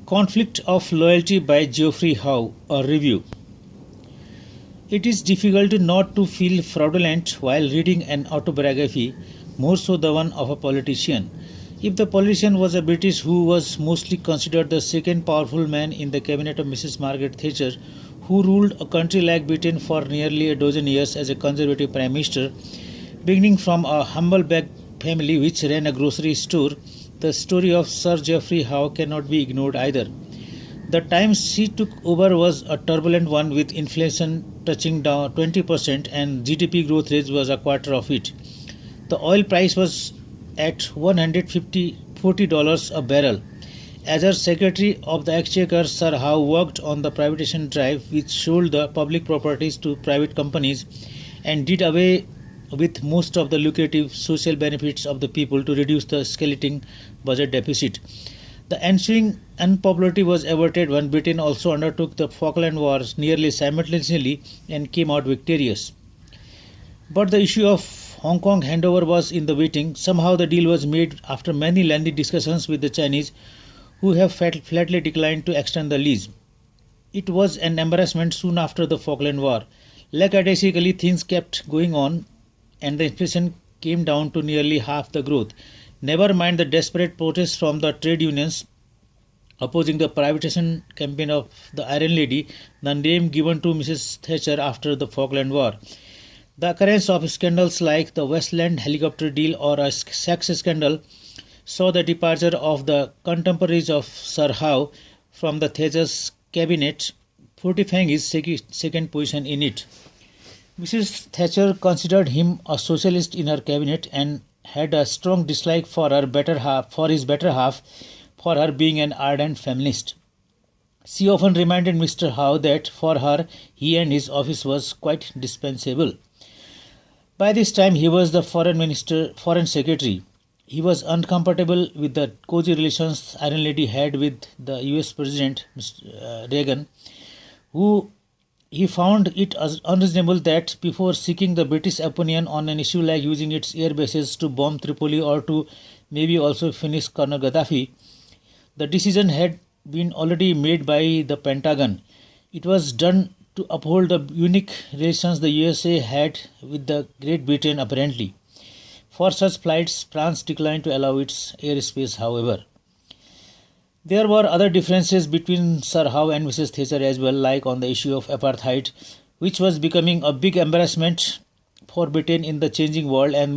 Conflict of Loyalty by Geoffrey Howe, a review. It is difficult not to feel fraudulent while reading an autobiography, more so the one of a politician. If the politician was a British who was mostly considered the second powerful man in the cabinet of Mrs. Margaret Thatcher, who ruled a country like Britain for nearly a dozen years as a conservative prime minister, beginning from a humble bag family which ran a grocery store, the story of Sir Geoffrey Howe cannot be ignored either. The time she took over was a turbulent one, with inflation touching down 20% and GDP growth rate was a quarter of it. The oil price was at $140 a barrel. As her Secretary of the Exchequer, Sir Howe worked on the privatization drive which sold the public properties to private companies and did away with most of the lucrative social benefits of the people to reduce the skeleton budget deficit. The ensuing unpopularity was averted when Britain also undertook the Falkland Wars nearly simultaneously and came out victorious. But the issue of Hong Kong handover was in the waiting. Somehow the deal was made after many lengthy discussions with the Chinese, who have flatly declined to extend the lease. It was an embarrassment soon after the Falkland War. Lackadaisically, things kept going on and the inflation came down to nearly half the growth. Never mind the desperate protests from the trade unions opposing the privatization campaign of the Iron Lady, the name given to Mrs. Thatcher after the Falkland War. The occurrence of scandals like the Westland helicopter deal or a sex scandal saw the departure of the contemporaries of Sir Howe from the Thatcher's cabinet, fortifying his second position in it. Mrs. Thatcher considered him a socialist in her cabinet and had a strong dislike for his better half, for her being an ardent feminist. She often reminded Mr. Howe that for her he and his office was quite dispensable. By this time he was the foreign secretary. He was uncomfortable with the cozy relations Iron Lady had with the US President Mr. Reagan, who he found it unreasonable that before seeking the British opinion on an issue like using its air bases to bomb Tripoli or to maybe also finish Colonel Gaddafi, the decision had been already made by the Pentagon. It was done to uphold the unique relations the USA had with the Great Britain apparently. For such flights, France declined to allow its airspace, however. There were other differences between Sir Howe and Mrs. Thatcher as well, like on the issue of apartheid, which was becoming a big embarrassment for Britain in the changing world, and